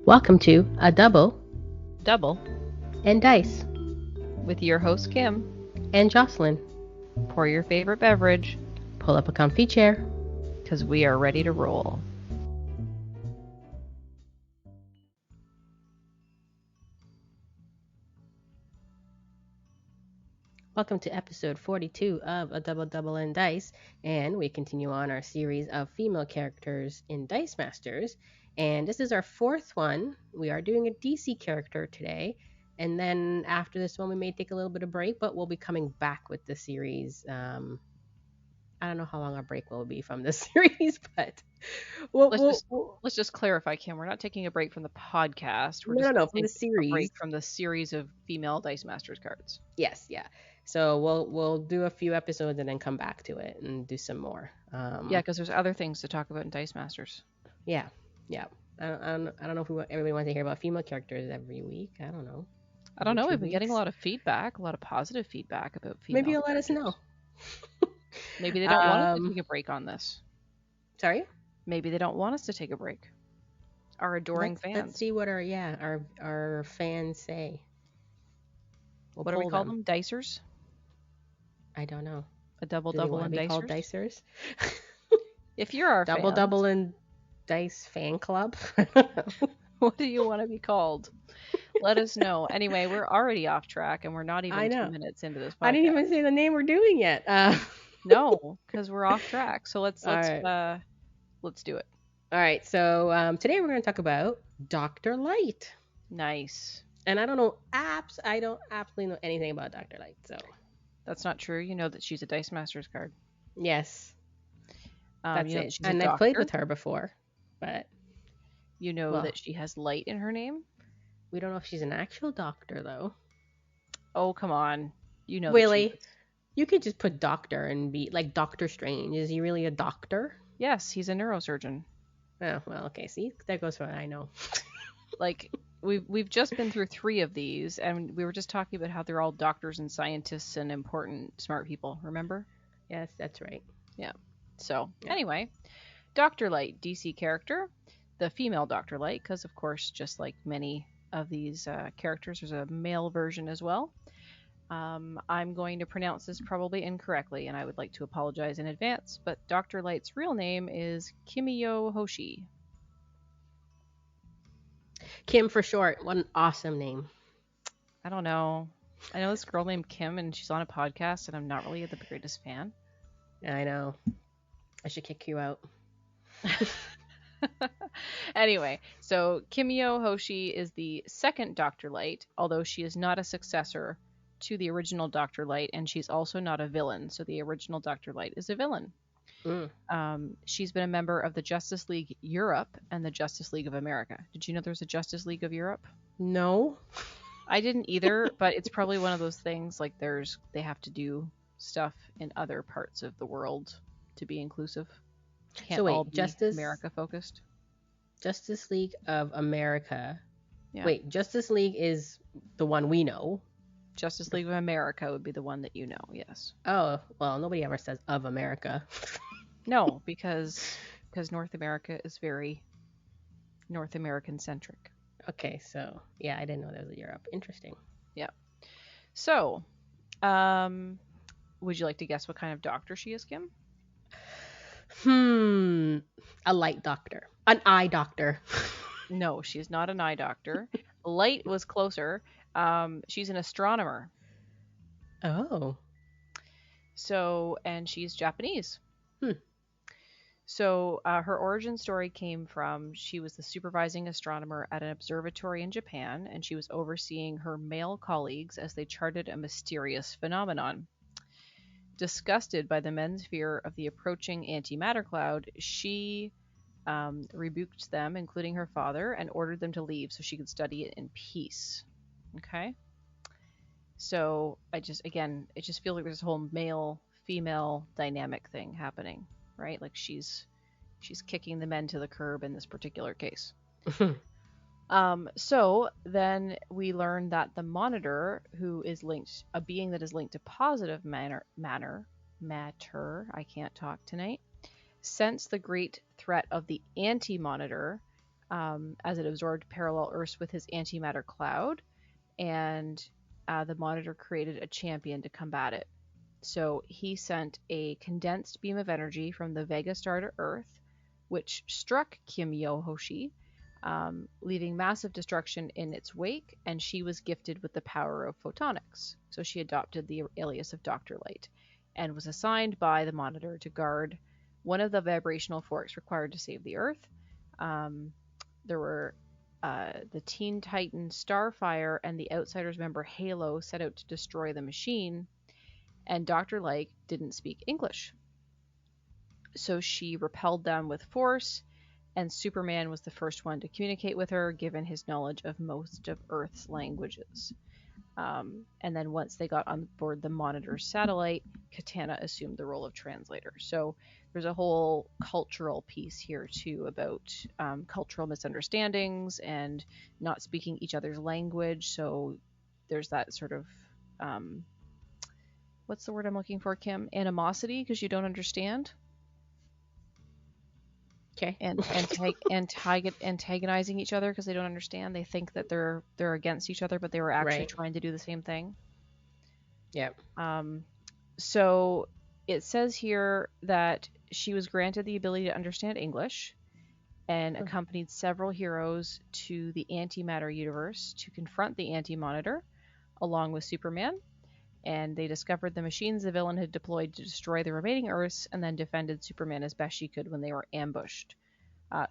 Welcome to A Double and Dice with your host Kim and Jocelyn. Pour your favorite beverage, Pull up a comfy chair, because we are ready to roll. Welcome to episode 42 of A Double and Dice, and we continue on our series of female characters in Dice Masters, and this is our fourth one. We are doing a DC character today, and then after this one we may take a little bit of break, but we'll be coming back with the series. I don't know how long our break will be from this series, but let's just clarify, Kim. We're not taking a break from the podcast. We're no, just from the series. A break from the series of female Dice Masters cards. Yes, yeah. So we'll do a few episodes and then come back to it and do some more. Yeah, because there's other things to talk about in Dice Masters. Yeah. I don't know if everybody wants to hear about female characters every week. I don't know. I don't know. We've been getting a lot of feedback, a lot of positive feedback about female. Maybe you'll let us know. Maybe they don't want us to take a break on this. Sorry? Maybe they don't want us to take a break. Our adoring fans. Let's see what our fans say. What do we call them? Dicers? I don't know. A double and dicers? Called dicers? If you're our double and dice fan club? What do you want to be called? Let us know. Anyway, we're already off track and we're not even 2 minutes into this podcast. I didn't even say the name we're doing yet. No, because we're off track. So let's do it. All right. So today we're going to talk about Dr. Light. Nice. And I don't absolutely know anything about Dr. Light. So that's not true. You know that she's a Dice Masters card. Yes. That's it. And I've played with her before, but you know that she has light in her name. We don't know if she's an actual doctor, though. Oh, come on. You know. Really? You could just put doctor and be like Doctor Strange. Is he really a doctor? Yes, he's a neurosurgeon. Oh, well, okay. See, that goes for what I know. Like, we've just been through 3 of these, and we were just talking about how they're all doctors and scientists and important, smart people. Remember? Yes, that's right. Yeah. So, Anyway, Dr. Light, DC character. The female Dr. Light, because, of course, just like many of these characters, there's a male version as well. I'm going to pronounce this probably incorrectly, and I would like to apologize in advance, but Dr. Light's real name is Kimio Hoshi. Kim for short. What an awesome name. I don't know. I know this girl named Kim, and she's on a podcast, and I'm not really the greatest fan. I know. I should kick you out. Anyway, so Kimio Hoshi is the second Dr. Light, although she is not a successor to the original Dr. Light, and she's also not a villain. So the original Dr. Light is a villain. She's been a member of the Justice League Europe and the Justice League of America. Did you know there's a Justice League of Europe? No. I didn't either, but it's probably one of those things like they have to do stuff in other parts of the world to be inclusive. Can't all be America focused. Justice League of America. Yeah. Wait, Justice League is the one we know. Justice League of America would be the one that you know, yes. Oh, well, nobody ever says of America. No, because North America is very North American centric. Okay, so yeah, I didn't know there was a Europe. Interesting. Yeah. So, would you like to guess what kind of doctor she is, Kim? A light doctor. An eye doctor. No, she's not an eye doctor. Light was closer. She's an astronomer. Oh. So, and she's Japanese. So, her origin story came from she was the supervising astronomer at an observatory in Japan, and she was overseeing her male colleagues as they charted a mysterious phenomenon. Disgusted by the men's fear of the approaching antimatter cloud, she rebuked them, including her father, and ordered them to leave so she could study it in peace. Okay? So it just feels like there's this whole male-female dynamic thing happening, right? Like she's kicking the men to the curb in this particular case. So then we learn that the monitor, who is linked, a being that is linked to positive matter, I can't talk tonight, sensed the great threat of the anti-monitor as it absorbed parallel Earths with his antimatter cloud, and the Monitor created a champion to combat it. So he sent a condensed beam of energy from the Vega star to Earth, which struck Kimio Hoshi, leaving massive destruction in its wake, and she was gifted with the power of photonics. So she adopted the alias of Dr. Light and was assigned by the Monitor to guard one of the vibrational forks required to save the Earth. There were the Teen Titan Starfire and the Outsiders member Halo set out to destroy the machine, and Dr. Light didn't speak English. So she repelled them with force, and Superman was the first one to communicate with her, given his knowledge of most of Earth's languages. And then once they got on board the Monitor's satellite, Katana assumed the role of translator. So there's a whole cultural piece here, too, about cultural misunderstandings and not speaking each other's language. So there's that sort of... what's the word I'm looking for, Kim? Animosity, because you don't understand. Okay. And antagonizing each other because they don't understand. They think that they're against each other, but they were actually trying to do the same thing. Yeah. So it says here that she was granted the ability to understand English and accompanied several heroes to the antimatter universe to confront the Anti-Monitor, along with Superman. And they discovered the machines the villain had deployed to destroy the remaining Earths, and then defended Superman as best she could when they were ambushed.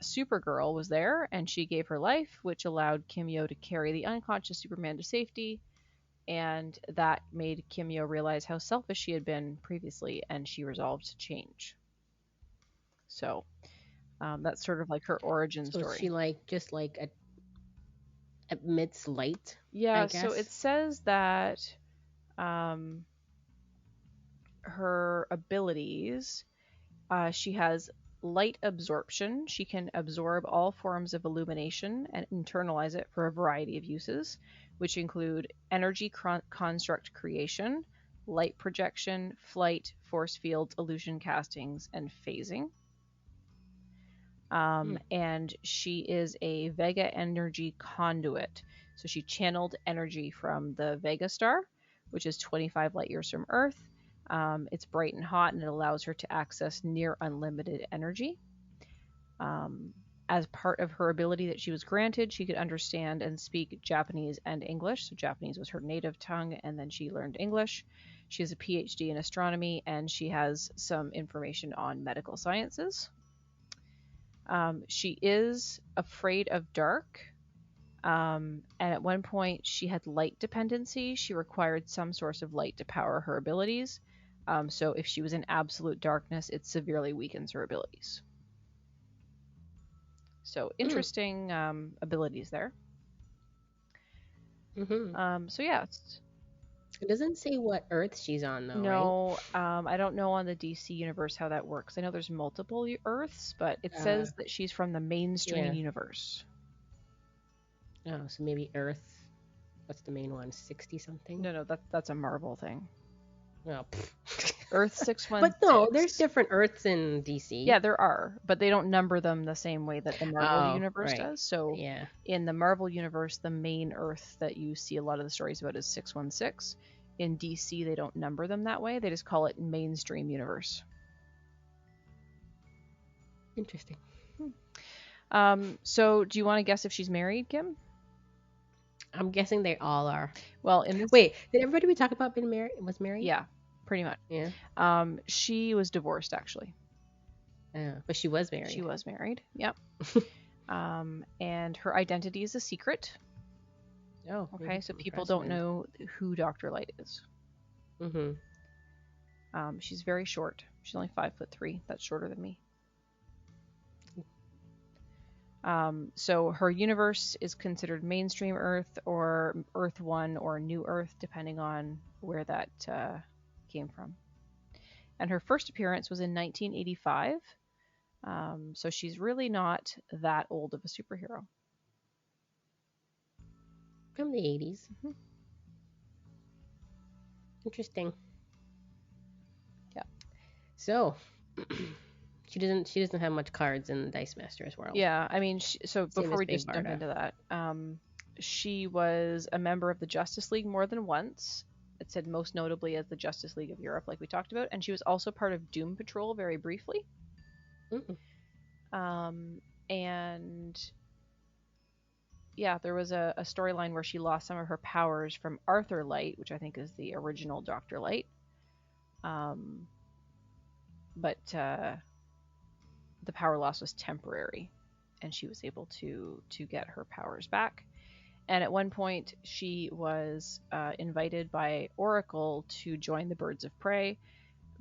Supergirl was there, and she gave her life, which allowed Kimio to carry the unconscious Superman to safety, and that made Kimio realize how selfish she had been previously, and she resolved to change. So that's sort of like her origin story. So she just emits light? Yeah, I guess? so it says that her abilities, she has light absorption. She can absorb all forms of illumination and internalize it for a variety of uses, which include energy construct creation, light projection, flight, force fields, illusion castings, and phasing. And she is a Vega energy conduit. So she channeled energy from the Vega star, which is 25 light years from Earth. It's bright and hot, and it allows her to access near unlimited energy. As part of her ability that she was granted, she could understand and speak Japanese and English. So Japanese was her native tongue, and then she learned English. She has a PhD in astronomy, and she has some information on medical sciences. She is afraid of dark. And at one point, she had light dependency. She required some source of light to power her abilities. So if she was in absolute darkness, it severely weakens her abilities. So interesting abilities there. So yeah. It doesn't say what Earth she's on, though, no, right? I don't know on the DC universe how that works. I know there's multiple Earths, but it says that she's from the mainstream universe. Oh, so maybe Earth. What's the main one? 60-something? No, that's a Marvel thing. Oh, Earth 616. But no, there's different Earths in DC. Yeah, there are, but they don't number them the same way that the Marvel universe does. So in the Marvel universe, the main Earth that you see a lot of the stories about is 616. In DC, they don't number them that way. They just call it mainstream universe. Interesting. So do you want to guess if she's married, Kim? I'm guessing they all are. Well, in this... Wait, did everybody we talk about was married? Yeah, pretty much. Yeah. She was divorced, actually. But she was married. She was married. Yep. And her identity is a secret. Oh. Okay, so people don't know who Dr. Light is. She's very short. She's only 5'3". That's shorter than me. So her universe is considered mainstream Earth or Earth 1 or New Earth, depending on where that came from. And her first appearance was in 1985. So she's really not that old of a superhero. From the 80s. Interesting. Yeah. So, She doesn't have much cards in the Dice Masters world. Yeah, I mean, so Same before as we Big just jump Barda. into that, she was a member of the Justice League more than once. It said most notably as the Justice League of Europe, like we talked about, and she was also part of Doom Patrol very briefly. Mm. And yeah, there was a storyline where she lost some of her powers from Arthur Light, which I think is the original Dr. Light. But the power loss was temporary, and she was able to get her powers back. And at one point, she was invited by Oracle to join the Birds of Prey,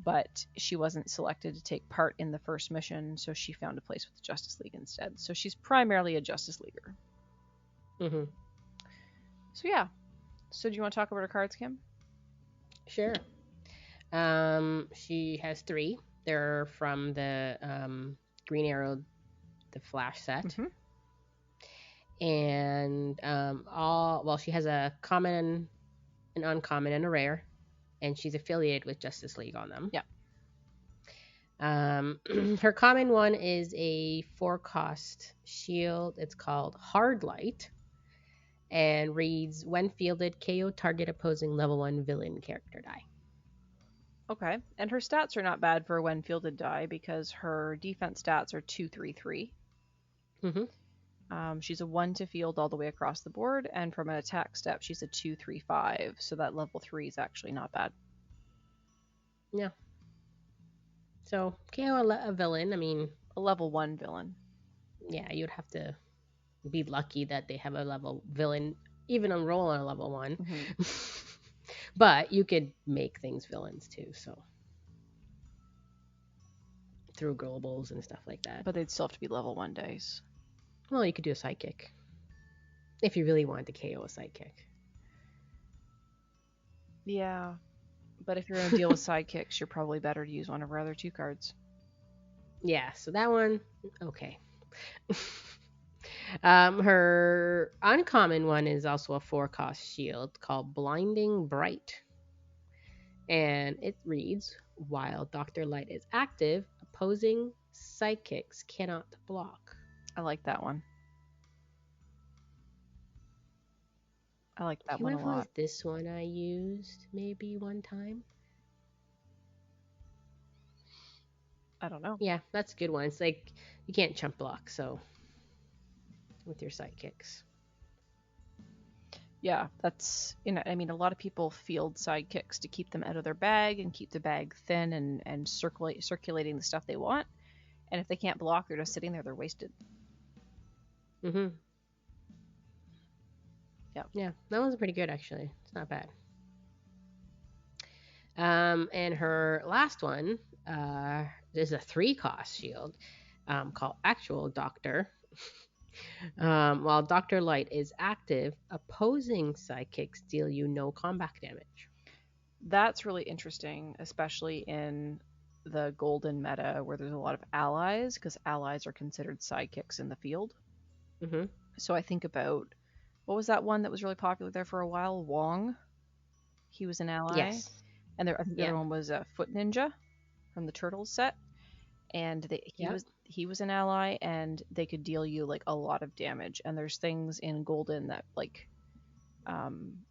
but she wasn't selected to take part in the first mission, so she found a place with the Justice League instead. So she's primarily a Justice Leaguer. Mm-hmm. So yeah. So do you want to talk about her cards, Kim? Sure. She has 3. They're from the Green Arrow, the Flash set. Mm-hmm. And she has a common, an uncommon, and a rare, and she's affiliated with Justice League on them. Yeah. Her common one is a 4-cost shield. It's called Hard Light, and reads, when fielded, KO target opposing level 1 villain character die. Okay. And her stats are not bad for a when fielded die because her defense stats are 2-3-3. Mm-hmm. She's a 1 to field all the way across the board, and from an attack step, she's a 2-3-5. So that level 3 is actually not bad. Yeah. So KO a villain. I mean, a level 1 villain. Yeah, you'd have to be lucky that they have a level villain, even enroll on a level 1. Mm-hmm. But you could make things villains too, so through globals and stuff like that. But they'd still have to be level 1 dice. Well, you could do a sidekick if you really wanted to KO a sidekick. Yeah, but if you're going to deal with sidekicks, you're probably better to use one of her other 2 cards. Yeah, so that one, okay. Her uncommon one is also a 4-cost shield called Blinding Bright. And it reads, while Dr. Light is active, opposing sidekicks cannot block. I like that one. I like that one a lot. Was this one I used maybe one time? I don't know. Yeah, that's a good one. It's like you can't chump block, so with your sidekicks. Yeah, that's, I mean, a lot of people field sidekicks to keep them out of their bag and keep the bag thin and circulating the stuff they want. And if they can't block, they're just sitting there, they're wasted. Mm-hmm. Yeah, that one's pretty good, actually. It's not bad. And her last one is a 3-cost shield called Actual Doctor. While Dr. Light is active, opposing sidekicks deal you no combat damage. That's really interesting, especially in the golden meta where there's a lot of allies, because allies are considered sidekicks in the field. Mm-hmm. So I think about, what was that one that was really popular there for a while? Wong. He was an ally. Yes. And I think the other one was Foot Ninja from the Turtles set. And he was an ally, and they could deal you like a lot of damage. And there's things in Golden that like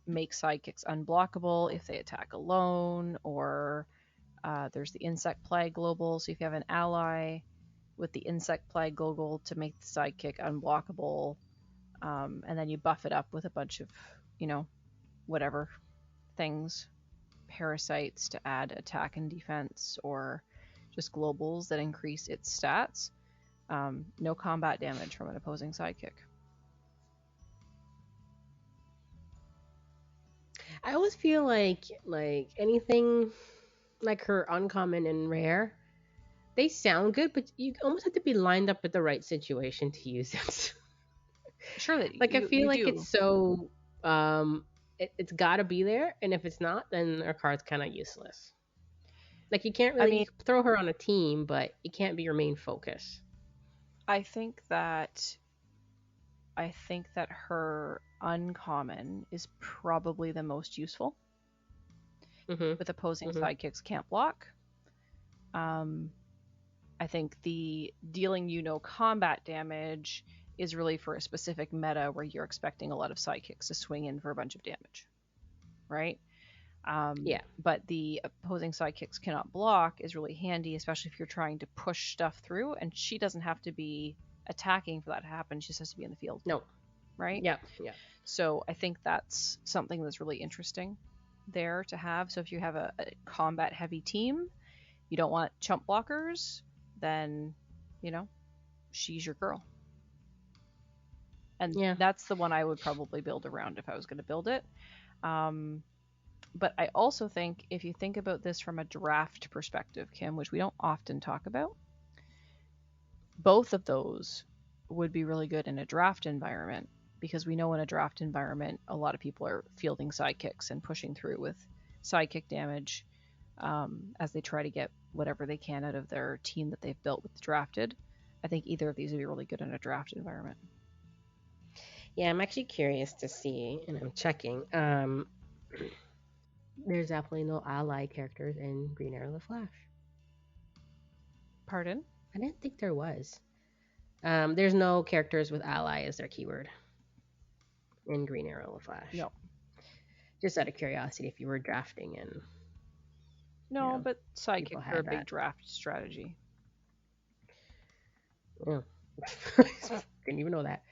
make sidekicks unblockable if they attack alone, or there's the Insect Plague Global. So if you have an ally with the Insect Plague Global to make the sidekick unblockable, and then you buff it up with a bunch of, whatever things, parasites to add attack and defense, or just globals that increase its stats. No combat damage from an opposing sidekick. I always feel like anything like her uncommon and rare, they sound good, but you almost have to be lined up with the right situation to use it. Sure, I feel like it's so it's got to be there, and if it's not, then her card's kind of useless. Like you can't really throw her on a team, but it can't be your main focus. I think that her uncommon is probably the most useful. Mm-hmm. With opposing sidekicks can't block. I think the dealing combat damage is really for a specific meta where you're expecting a lot of sidekicks to swing in for a bunch of damage, right? Yeah. But the opposing sidekicks cannot block is really handy, especially if you're trying to push stuff through, and she doesn't have to be attacking for that to happen. She just has to be in the field. No. Right? Yeah. Yeah. So I think that's something that's really interesting there to have. So if you have a combat heavy team, you don't want chump blockers, then, she's your girl. And that's the one I would probably build around if I was going to build it. But I also think if you think about this from a draft perspective, Kim, which we don't often talk about, both of those would be really good in a draft environment, because we know in a draft environment, a lot of people are fielding sidekicks and pushing through with sidekick damage as they try to get whatever they can out of their team that they've built with the drafted. I think either of these would be really good in a draft environment. Yeah, I'm actually curious to see, and I'm checking. There's definitely no ally characters in Green Arrow the Flash. Pardon? I didn't think there was. There's no characters with ally as their keyword in Green Arrow the Flash. No. Just out of curiosity, if you were drafting and. No, but sidekicks are a big draft strategy. Oh. Didn't even know that.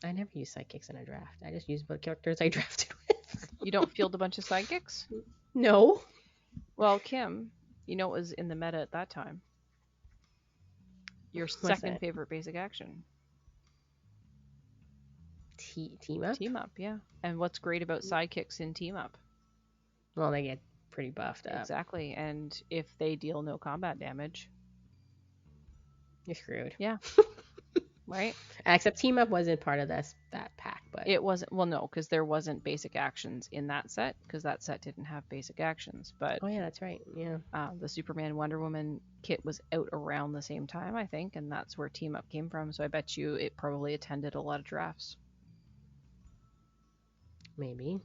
I never use sidekicks in a draft. I just use the characters I drafted with. You don't field a bunch of sidekicks? No. Well, Kim, what was in the meta at that time? Your second favorite basic action. Team up? Team up, yeah. And what's great about sidekicks in team up? Well, they get pretty buffed up. Exactly. And if they deal no combat damage, you're screwed. Yeah. Right? Except team up wasn't part of that pack, but it wasn't. Well, no, because there wasn't basic actions in that set, because that set didn't have basic actions. But oh yeah, that's right. Yeah. The Superman Wonder Woman kit was out around the same time, I think, and that's where team up came from. So I bet you it probably attended a lot of drafts. Maybe.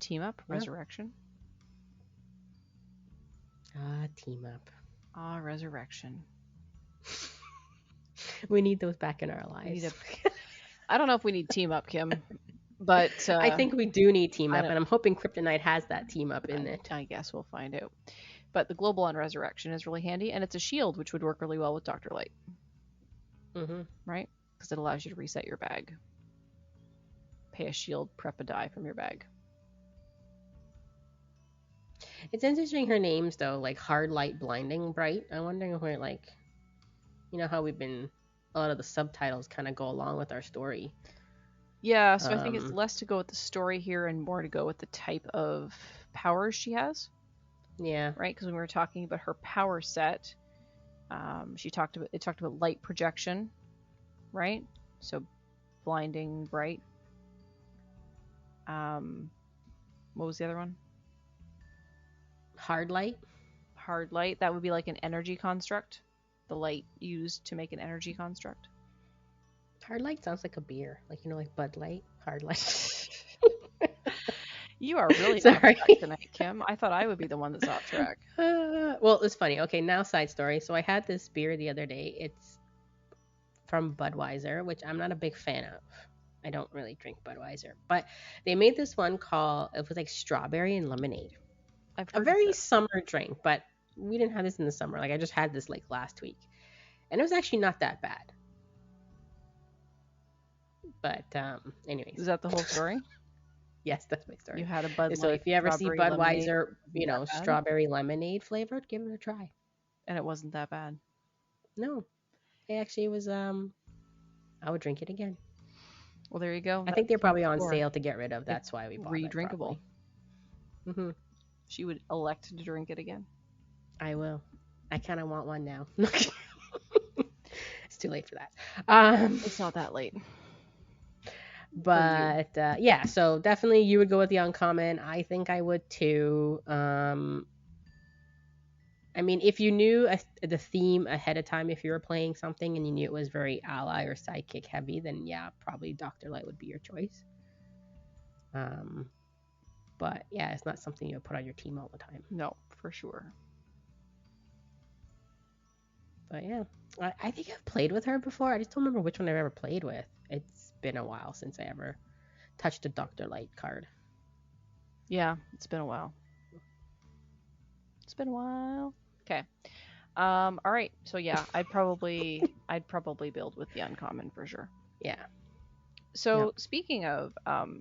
Team up, yeah. Resurrection. Team up. Resurrection. We need those back in our lives. I don't know if we need team up, Kim, but I think we do need team up, and I'm hoping Kryptonite has that team up in it. I guess we'll find out. But the global on resurrection is really handy, and it's a shield, which would work really well with Dr. Light. Mm-hmm. Right? Because it allows you to reset your bag. Pay a shield, prep a die from your bag. It's interesting her names though, like Hard Light, Blinding, Bright. I'm wondering if we're like, how we've been, a lot of the subtitles kind of go along with our story. Yeah, so I think it's less to go with the story here and more to go with the type of powers she has. Yeah. Right? Because when we were talking about her power set, it talked about light projection, right? So blinding, bright. What was the other one? Hard light. Hard light. That would be like an energy construct. The light used to make an energy construct. Hard light sounds like a beer, like Bud Light. Hard light. You are really sorry tonight, Kim. I thought I would be the one that's off track. Well, it's funny. Okay, now side story. So I had this beer the other day. It's from Budweiser, which I'm not a big fan of. I don't really drink Budweiser, but they made this one it was like strawberry and lemonade. A very summer drink, but we didn't have this in the summer. Like I just had this like last week, and it was actually not that bad. But anyways, is that the whole story? Yes, that's my story. You had a Bud Light. So if you ever see Budweiser, strawberry lemonade flavored, give it a try. And it wasn't that bad. No, it actually was. I would drink it again. Well, there you go. I think they're probably on sale to get rid of. That's why we bought it. Redrinkable. Mm-hmm. She would elect to drink it again. I will. I kind of want one now. It's too late for that. It's not that late. But yeah, so definitely you would go with the uncommon. I think I would too. I mean, if you knew the theme ahead of time, if you were playing something and you knew it was very ally or sidekick heavy, then yeah, probably Dr. Light would be your choice. But yeah, it's not something you put on your team all the time. No, for sure. But yeah, I think I've played with her before. I just don't remember which one I've ever played with. It's been a while since I ever touched a Dr. Light card. Yeah, it's been a while. It's been a while. Okay. All right. So yeah, I'd probably build with the uncommon for sure. Yeah. So Yep. speaking of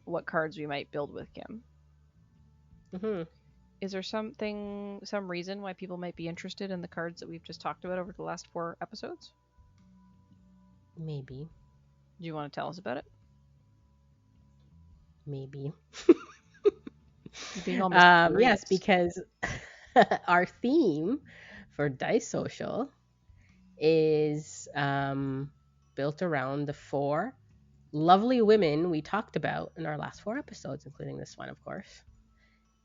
what cards we might build with, Kim, is there some reason why people might be interested in the cards that we've just talked about over the last 4 episodes? Maybe. Do you want to tell us about it? Maybe. Being all mysterious. Yes, because our theme for Dice Social is built around the 4 lovely women we talked about in our last 4 episodes, including this one, of course.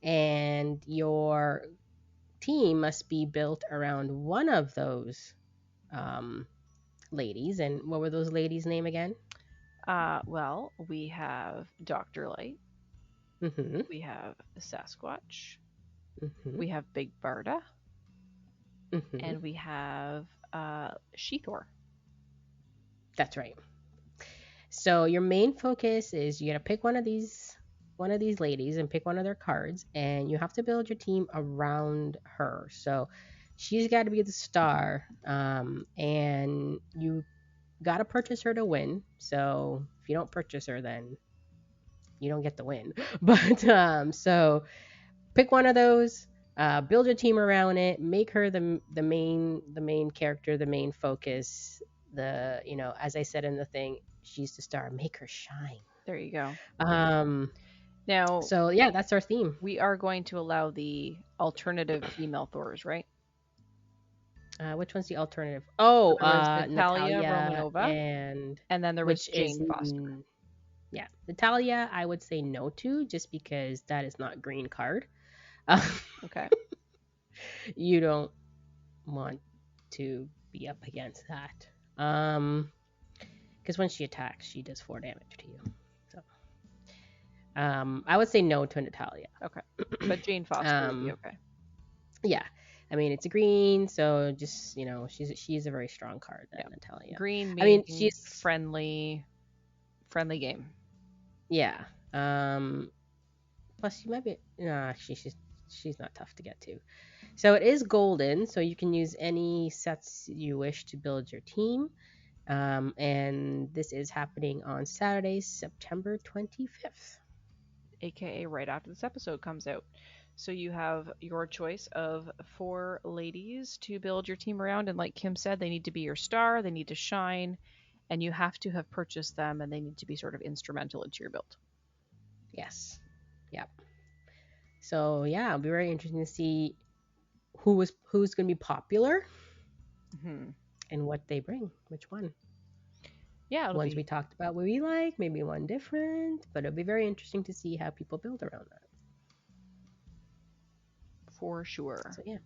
And your team must be built around one of those ladies. And what were those ladies' name again? Well, we have Dr. Light. Mm-hmm. We have Sasquatch. Mm-hmm. We have Big Barda. Mm-hmm. And we have She-Thor. That's right. So your main focus is you got to pick one of these ladies and pick one of their cards, and you have to build your team around her. So she's got to be the star, and you got to purchase her to win. So if you don't purchase her, then you don't get the win. But so pick one of those, build your team around it, make her the main character, the main focus. As I said in the thing, she's the star. Make her shine. There you go. Now, so yeah, that's our theme. We are going to allow the alternative female Thors, right? Which one's the alternative? Oh, Natalia Romanova, and then there was Jane Foster. Yeah, Natalia, I would say no to, just because that is not green card. Okay. You don't want to be up against that. Because when she attacks, she does 4 damage to you. So, I would say no to Natalia. Okay. But Jane Foster would be okay. Yeah. I mean, it's a green, so just, she's a very strong card, Natalia. Green means she's friendly game. Yeah. Plus, you might be... No, she's not tough to get to. So it is golden, so you can use any sets you wish to build your team. And this is happening on Saturday, September 25th. AKA right after this episode comes out. So you have your choice of 4 ladies to build your team around. And like Kim said, they need to be your star, they need to shine, and you have to have purchased them, and they need to be sort of instrumental into your build. Yes. Yep. So yeah, it'll be very interesting to see who's going to be popular and what they bring. Which one? Yeah, ones we talked about what we like, maybe one different, but it'll be very interesting to see how people build around that. For sure. So yeah.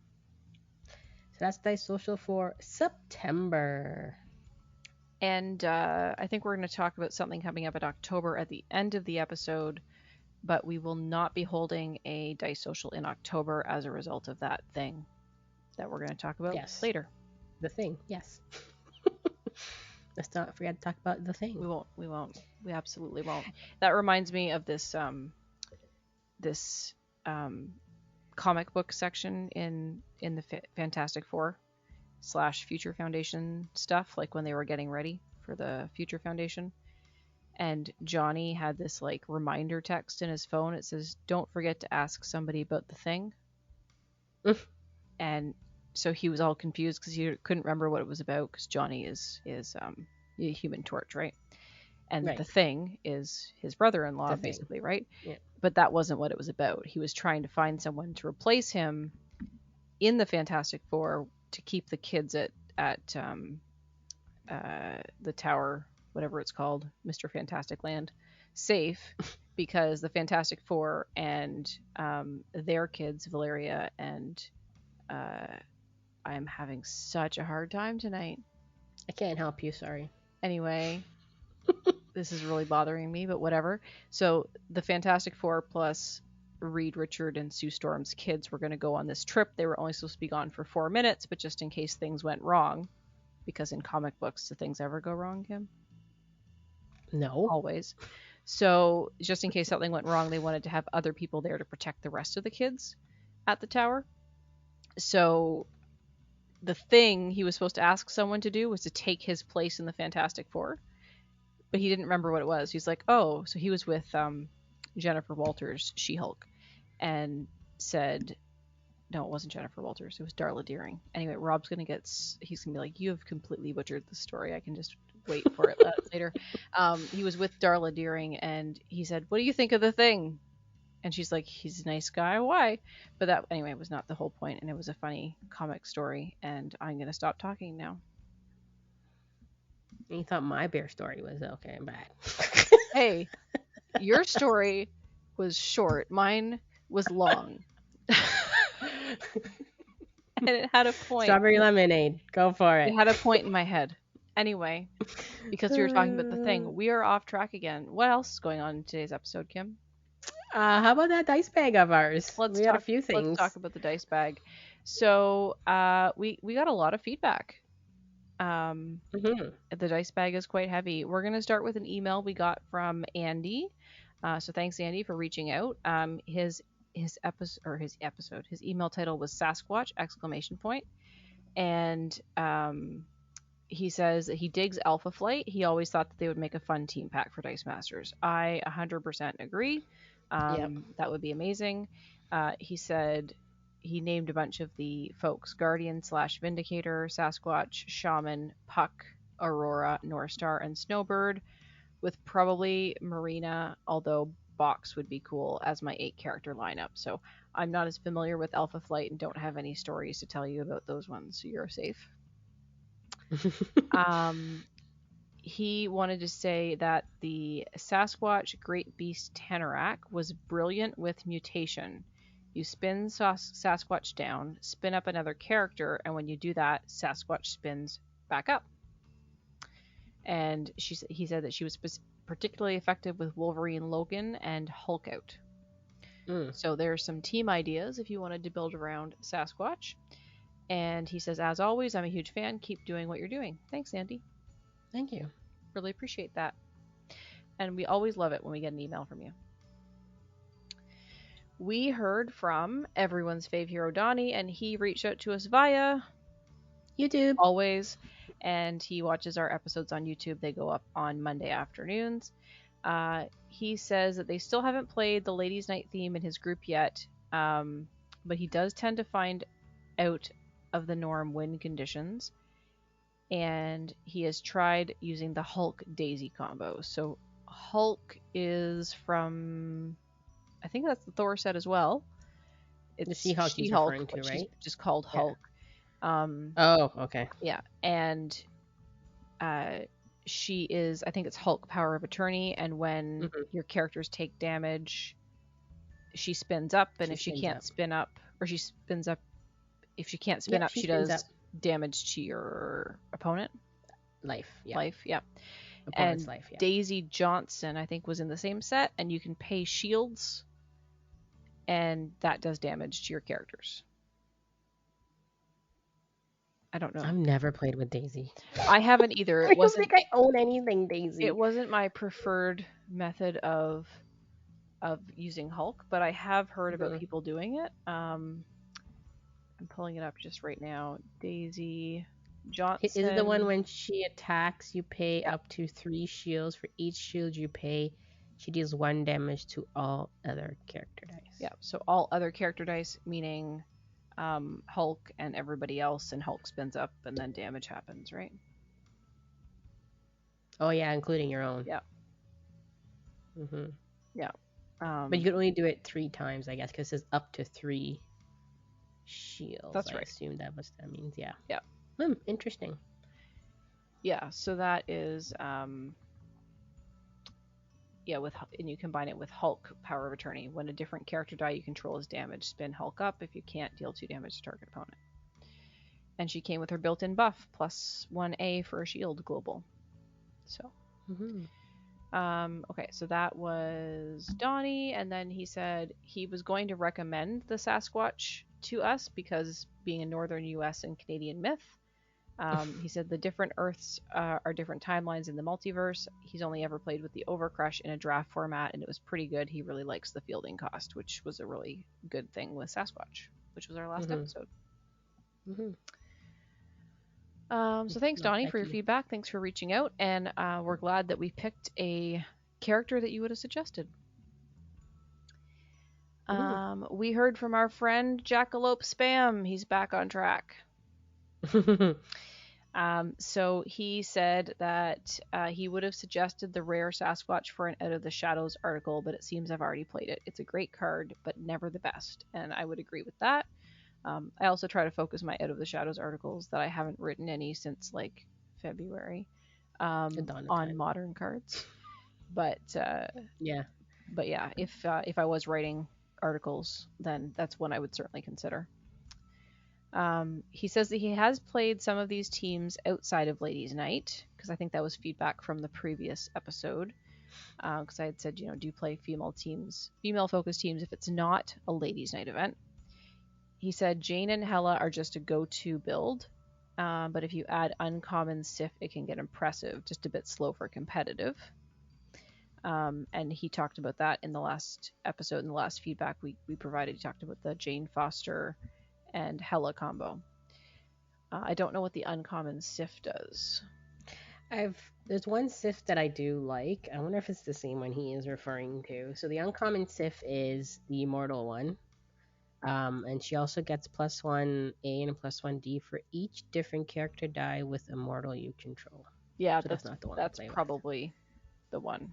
So that's Dice Social for September. And I think we're going to talk about something coming up in October at the end of the episode, but we will not be holding a Dice Social in October as a result of that thing that we're going to talk about later. The thing, yes. Let's not forget to talk about the thing. We won't. We absolutely won't. That reminds me of this comic book section in the Fantastic Four / Future Foundation stuff, like when they were getting ready for the Future Foundation. And Johnny had this like reminder text in his phone. It says, "Don't forget to ask somebody about the thing." And so he was all confused because he couldn't remember what it was about, because Johnny is a Human Torch, right? And the thing is his brother-in-law, basically, right? Yeah. But that wasn't what it was about. He was trying to find someone to replace him in the Fantastic Four to keep the kids at the tower, whatever it's called, Mr. Fantastic Land, safe, because the Fantastic Four and their kids, Valeria and I am having such a hard time tonight. I can't help you, sorry. Anyway, this is really bothering me, but whatever. So the Fantastic Four plus Reed Richard and Sue Storm's kids were going to go on this trip. They were only supposed to be gone for 4 minutes, but just in case things went wrong, because in comic books, do things ever go wrong, Kim? No. Always. So just in case something went wrong, they wanted to have other people there to protect the rest of the kids at the tower. So the thing he was supposed to ask someone to do was to take his place in the Fantastic Four, but he didn't remember what it was. He's like, oh, so he was with Jennifer Walters, She-Hulk, and said, no, it wasn't Jennifer Walters. It was Darla Deering. Anyway, Rob's going to he's going to be like, you have completely butchered the story. I can just wait for it later. He was with Darla Deering, and he said, what do you think of the Thing? And she's like, he's a nice guy. Why? But that, anyway, was not the whole point, and it was a funny comic story, and I'm going to stop talking now. You thought my bear story was okay and bad. Hey, your story was short. Mine was long. And it had a point. Strawberry lemonade. Go for it. It had a point in my head. Anyway, because we were talking about the Thing, we are off track again. What else is going on in today's episode, Kim? How about that dice bag of ours? We got a few things. Let's talk about the dice bag. So we got a lot of feedback. The dice bag is quite heavy. We're going to start with an email we got from Andy. So thanks, Andy, for reaching out. His email title was Sasquatch! ! And he says that he digs Alpha Flight. He always thought that they would make a fun team pack for Dice Masters. I 100% agree. That would be amazing. He said he named a bunch of the folks: Guardian / Vindicator, Sasquatch, Shaman, Puck, Aurora, North Star, and Snowbird, with probably Marina, although Box would be cool as my 8-character lineup. So I'm not as familiar with Alpha Flight and don't have any stories to tell you about those ones, so you're safe. He wanted to say that the Sasquatch Great Beast Tanorak was brilliant with mutation. You spin Sasquatch down, spin up another character, and when you do that, Sasquatch spins back up. And he said that she was particularly effective with Wolverine Logan and Hulk Out. So there's some team ideas if you wanted to build around Sasquatch. And he says, as always, I'm a huge fan. Keep doing what you're doing. Thanks, Andy. Thank you. Really appreciate that. And we always love it when we get an email from you. We heard from everyone's fave hero, Donnie, and he reached out to us via YouTube. Always. And he watches our episodes on YouTube. They go up on Monday afternoons. He says that they still haven't played the Ladies' Night theme in his group yet, but he does tend to find out of the norm win conditions, and he has tried using the Hulk Daisy combo. So Hulk is from, I think that's the Thor set as well. It's the She-Hulk he's referring to, right? Just called Hulk. Oh, okay. Yeah, and she is, I think it's Hulk Power of Attorney, and when your characters take damage, she spins up, and if she can't spin up, or she spins up, if she can't spin up, she does damage to your opponent. Life, yeah. Opponent's and life, yeah. Daisy Johnson, I think, was in the same set, and you can pay shields, and that does damage to your characters. I don't know. I've never played with Daisy. I haven't either. I don't think I own anything Daisy. It wasn't my preferred method of using Hulk, but I have heard about people doing it. I'm pulling it up just right now. Daisy Johnson. Is the one when she attacks, you pay up to 3 shields. For each shield you pay, she deals 1 damage to all other character dice. Yeah, so all other character dice, meaning Hulk and everybody else, and Hulk spins up and then damage happens, right? Oh yeah, including your own. Yeah. Yeah. But you can only do it 3 times, I guess, because it says up to 3 shields. That's right. I assume that means, yeah. Yeah. Interesting. Yeah, so that is and you combine it with Hulk Power of Attorney. When a different character die you control is damaged, spin Hulk up. If you can't, deal 2 damage to target opponent. And she came with her built-in buff, plus 1A for a shield global. So Okay, so that was Donnie, and then he said he was going to recommend the Sasquatch to us because being a northern U.S. and Canadian myth. He said the different Earths are different timelines in the multiverse. He's only ever played with the Overcrush in a draft format, and it was pretty good. He really likes the fielding cost, which was a really good thing with Sasquatch, which was our last episode. So thanks, Donnie, for your feedback. Thanks for reaching out, and we're glad that we picked a character that you would have suggested. We heard from our friend Jackalope Spam. He's back on track. So he said that he would have suggested the rare Sasquatch for an Out of the Shadows article, but it seems I've already played it. It's a great card, but never the best, and I would agree with that. I also try to focus my Out of the Shadows articles that I haven't written any since like February on modern cards. But yeah, if I was writing articles, then that's one I would certainly consider. He says that he has played some of these teams outside of Ladies' Night, because I think that was feedback from the previous episode. Because I had said, do you play female-focused teams if it's not a Ladies' Night event? He said Jane and Hella are just a go-to build, but if you add uncommon Sif, it can get impressive, just a bit slow for competitive. And he talked about that in the last episode, in the last feedback we provided. He talked about the Jane Foster and Hella combo. I don't know what the uncommon Sif does. There's one Sif that I do like. I wonder if it's the same one he is referring to. So the uncommon Sif is the immortal one. And she also gets +1 A and +1 D for each different character die with immortal you control. Yeah, so that's not the one. That's probably the one.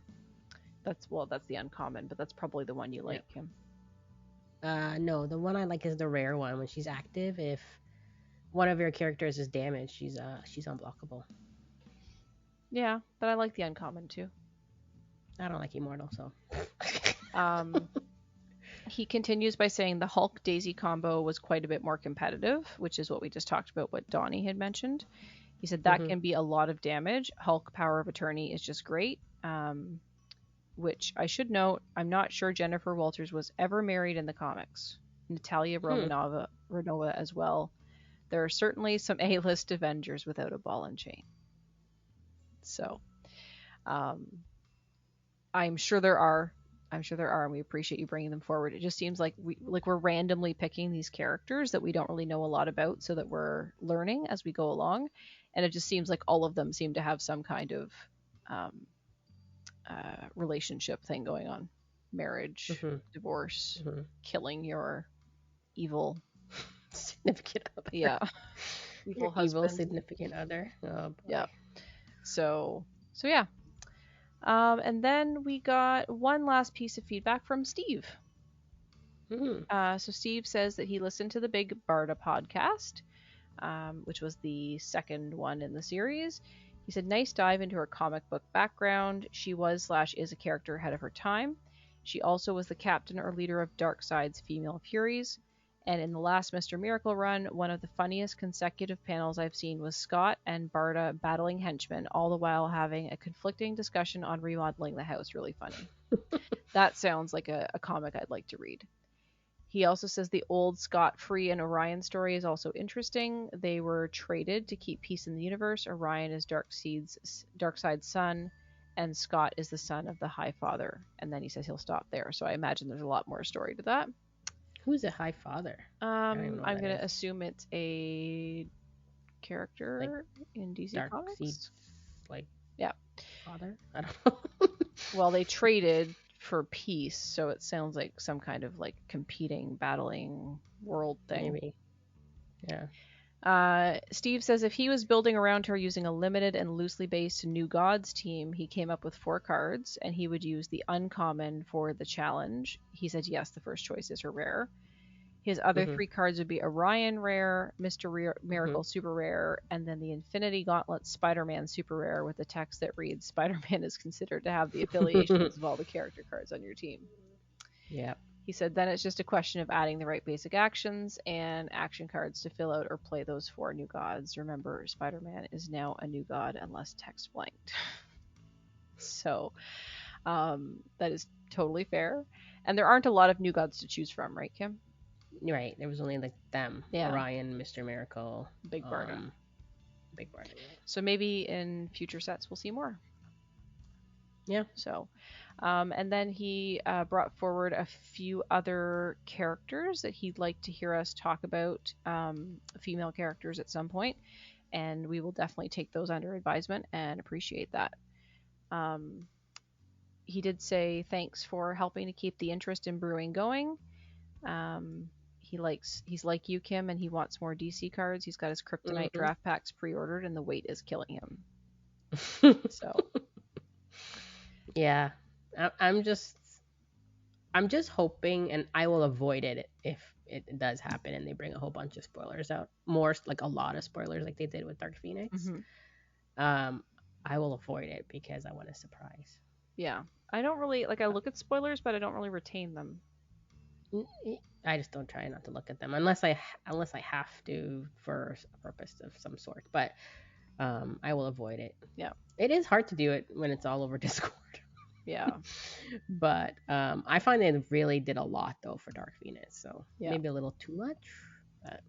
That's the uncommon, but that's probably the one you like, Kim. No, the one I like is the rare one. When she's active, if one of your characters is damaged, she's unblockable. Yeah, but I like the uncommon too. I don't like immortal, so. He continues by saying the Hulk Daisy combo was quite a bit more competitive, which is what we just talked about, what Donnie had mentioned. He said that can be a lot of damage. Hulk Power of Attorney is just great. Which I should note, I'm not sure Jennifer Walters was ever married in the comics. Natalia Romanova as well. There are certainly some A-list Avengers without a ball and chain. So, I'm sure there are, and we appreciate you bringing them forward. It just seems like we're randomly picking these characters that we don't really know a lot about, so that we're learning as we go along, and it just seems like all of them seem to have some kind of relationship thing going on. Marriage, divorce, killing your evil significant other. Yeah. Evil husband. Evil significant other. Oh, boy. Yeah. So yeah. And then we got one last piece of feedback from Steve. So Steve says that he listened to the Big Barda podcast, which was the second one in the series. He said, nice dive into her comic book background. She was/is a character ahead of her time. She also was the captain or leader of Darkseid's female Furies. And in the last Mr. Miracle run, one of the funniest consecutive panels I've seen was Scott and Barda battling henchmen, all the while having a conflicting discussion on remodeling the house. Really funny. That sounds like a comic I'd like to read. He also says the old Scott, Free, and Orion story is also interesting. They were traded to keep peace in the universe. Orion is Darkseid's son, and Scott is the son of the High Father. And then he says he'll stop there. So I imagine there's a lot more story to that. Who's the High Father? I'm going to assume it's a character in DC Comics. Father? I don't know. Well, they traded for peace, so it sounds like some kind of competing, battling world thing. Maybe. Yeah. Steve says if he was building around her using a limited and loosely based New Gods team, he came up with 4 cards, and he would use the uncommon for the challenge. He said yes, the first choice is her rare. His other 3 cards would be Orion rare, Mr. Miracle super rare, and then the Infinity Gauntlet Spider-Man super rare with the text that reads, Spider-Man is considered to have the affiliations of all the character cards on your team. Yeah. He said then it's just a question of adding the right basic actions and action cards to fill out or play those 4 new gods. Remember, Spider-Man is now a new god unless text blanked. So that is totally fair. And there aren't a lot of new gods to choose from, right, Kim? Right. There was only like them. Yeah. Orion, Mr. Miracle, Big Barda. Big Barda. Yeah. So maybe in future sets we'll see more. Yeah. So, and then he brought forward a few other characters that he'd like to hear us talk about, female characters at some point, and we will definitely take those under advisement and appreciate that. He did say thanks for helping to keep the interest in brewing going. He's like you, Kim, and he wants more DC cards. He's got his Kryptonite draft packs pre-ordered, and the weight is killing him. So, yeah, I'm just hoping, and I will avoid it if it does happen, and they bring a whole bunch of spoilers out, more like a lot of spoilers, like they did with Dark Phoenix. I will avoid it because I want a surprise. Yeah, I don't really like. I look at spoilers, but I don't really retain them. I just don't try not to look at them unless I have to for a purpose of some sort. But I will avoid it. Yeah, it is hard to do it when it's all over Discord. Yeah, but I find they really did a lot though for Dark Phoenix, so yeah. maybe a little too much. But...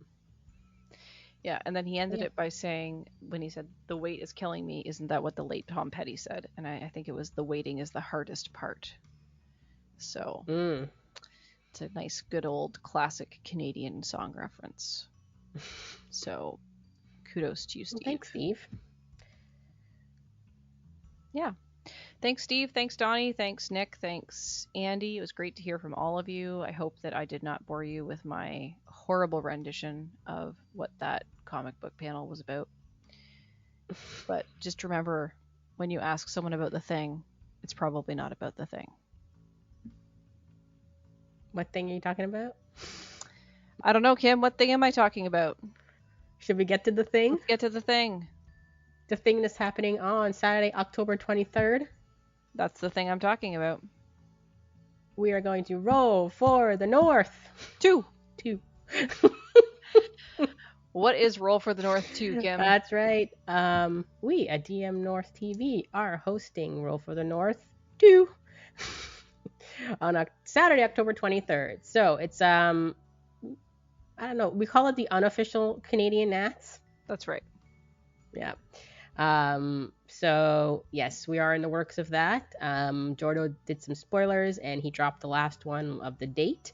yeah, and then he ended it by saying, when he said, "The weight is killing me," isn't that what the late Tom Petty said? And I think it was, "The waiting is the hardest part." So it's a nice, good old classic Canadian song reference. So kudos to you, Steve. Thanks, Steve. Yeah. Thanks, Steve. Thanks, Donnie. Thanks, Nick. Thanks, Andy. It was great to hear from all of you. I hope that I did not bore you with my horrible rendition of what that comic book panel was about. But just remember, when you ask someone about the thing, it's probably not about the thing. What thing are you talking about? I don't know, Kim. What thing am I talking about? Should we get to the thing? Let's get to the thing. The thing that's happening on Saturday, October 23rd. That's the thing I'm talking about. We are going to roll for the North. Two. What is Roll for the North 2, Kim? That's right. We at dmNorthTV are hosting Roll for the North 2 on Saturday, October 23rd. So it's I don't know. We call it the unofficial Canadian Nats. That's right. Yeah. So yes, we are in the works of that. Jordo did some spoilers and he dropped the last one of the date.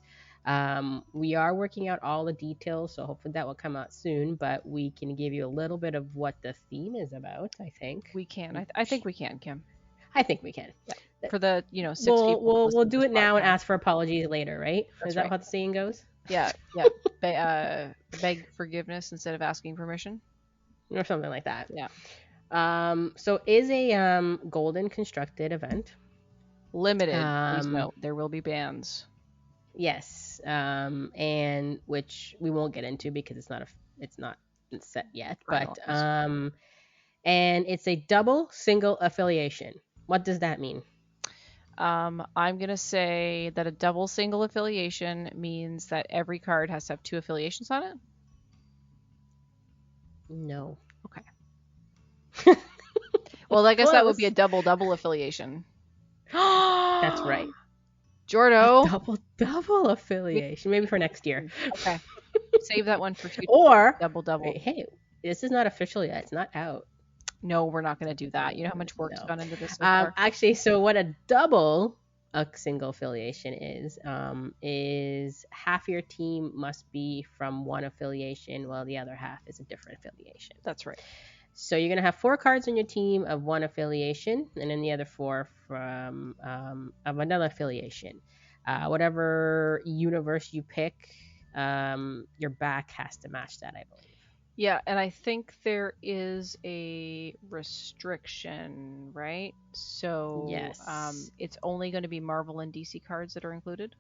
We are working out all the details, so hopefully that will come out soon, but we can give you a little bit of what the theme is about, I think. We can. I think we can, Kim. I think we can. Yeah. For the, 6 people. We'll do it now and ask for apologies later, right? That's Is that right. how the saying goes? Yeah. Beg forgiveness instead of asking permission. Or something like that. Yeah. So is a golden constructed event. Limited. Please note, there will be bans. Yes. And which we won't get into because it's not set yet. But and it's a double single affiliation. What does that mean? I'm gonna say that a double single affiliation means that every card has to have 2 affiliations on it. No. Okay. Well, I guess that would be a double affiliation. That's right. Jordo. Double affiliation. Maybe for next year. Okay. Save that one for future. Or double. Hey, this is not official yet. It's not out. No, we're not going to do that. You know how much work's gone into this? Actually, so what a double a single affiliation is half your team must be from one affiliation while the other half is a different affiliation. That's right. So you're going to have 4 cards on your team of one affiliation and then the other 4 from of another affiliation. Whatever universe you pick, your back has to match that, I believe. Yeah, and I think there is a restriction, right? So yes. It's only going to be Marvel and DC cards that are included?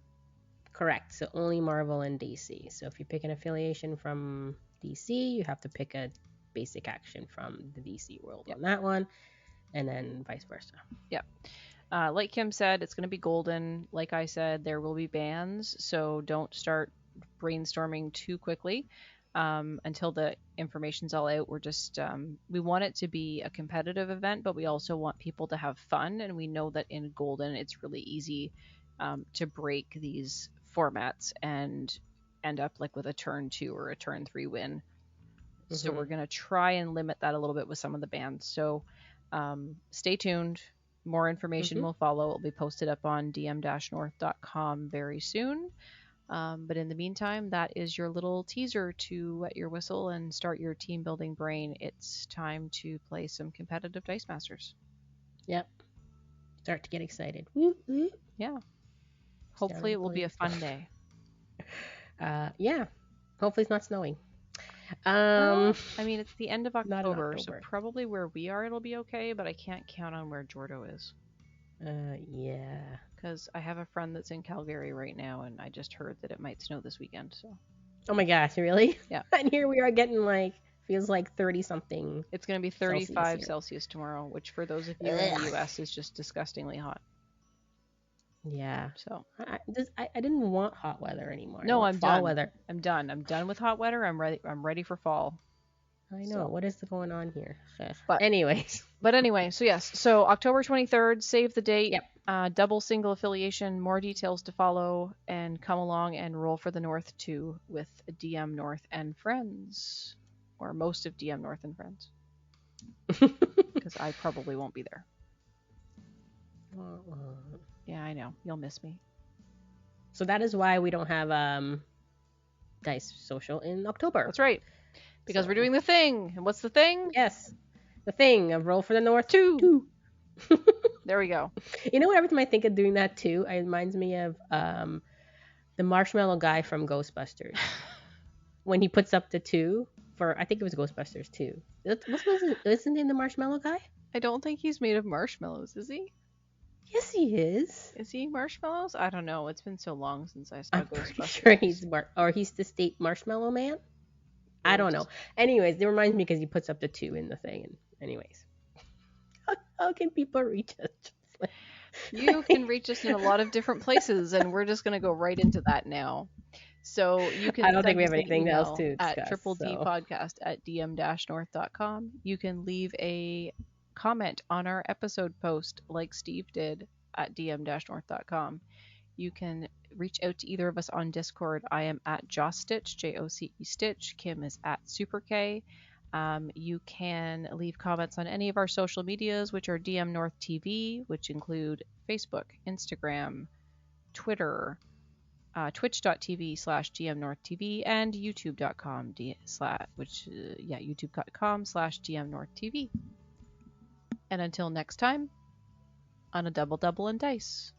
Correct. So only Marvel and DC. So if you pick an affiliation from DC, you have to pick a basic action from the DC world on that one, and then vice versa. Yep. Like Kim said, it's going to be golden. Like I said, there will be bans, so don't start brainstorming too quickly. until the information's all out. We're just we want it to be a competitive event, but we also want people to have fun, and we know that in Golden it's really easy to break these formats and end up like with a turn 2 or a turn 3 win. So we're going to try and limit that a little bit with some of the bands. So stay tuned. More information will follow. It'll be posted up on dm-north.com very soon. But in the meantime, that is your little teaser to wet your whistle and start your team building brain. It's time to play some competitive Dice Masters. Yep. Start to get excited. Woo, woo. Yeah. Hopefully it will be a fun day. Yeah. Hopefully it's not snowing. Well, I mean, it's the end of October, so October. probably where we are it'll be okay, but I can't count on where Jordo is. Yeah. Because I have a friend that's in Calgary right now, and I just heard that it might snow this weekend. So. Oh my gosh, really? Yeah. And here we are getting like, feels like 30 something. It's going to be 35 Celsius tomorrow, which for those of you in the US is just disgustingly hot. Yeah. So I didn't want hot weather anymore. No, I'm fall done. Weather. I'm done. I'm done with hot weather. I'm ready for fall. I know. So. What is going on here? But anyway, so yes. So October 23rd, save the date. Yep. Double single affiliation, more details to follow, and come along and roll for the North 2 with DM North and friends. Or most of DM North and friends. Because I probably won't be there. Yeah, I know. You'll miss me. So that is why we don't have Dice Social in October. That's right. Because we're doing the thing. And what's the thing? Yes. The thing of Roll for the North 2. There we go. You know what? Every time I think of doing that too, it reminds me of the marshmallow guy from Ghostbusters. When he puts up the 2 for, I think it was Ghostbusters 2. Isn't his name the marshmallow guy? I don't think he's made of marshmallows, is he? Yes, he is. Is he marshmallows? I don't know. It's been so long since I saw Ghostbusters. Pretty sure he's the state marshmallow man. I don't know. Anyways, it reminds me because he puts up the 2 in the thing. And anyways, how can people reach us? You can reach us in a lot of different places, and we're just going to go right into that now. So you can. I don't think we have anything else to discuss. At DPodcast@dm-north.com. You can leave a comment on our episode post like Steve did at dm-north.com. You can reach out to either of us on Discord. I am at JoceStitch, JOCE Stitch. Kim is at SuperK. You can leave comments on any of our social medias, which are dmNorthTV, which include Facebook, Instagram, Twitter, twitch.tv/dmNorthTV, and youtube.com youtube.com/dmNorthTV. And until next time, on a double and dice.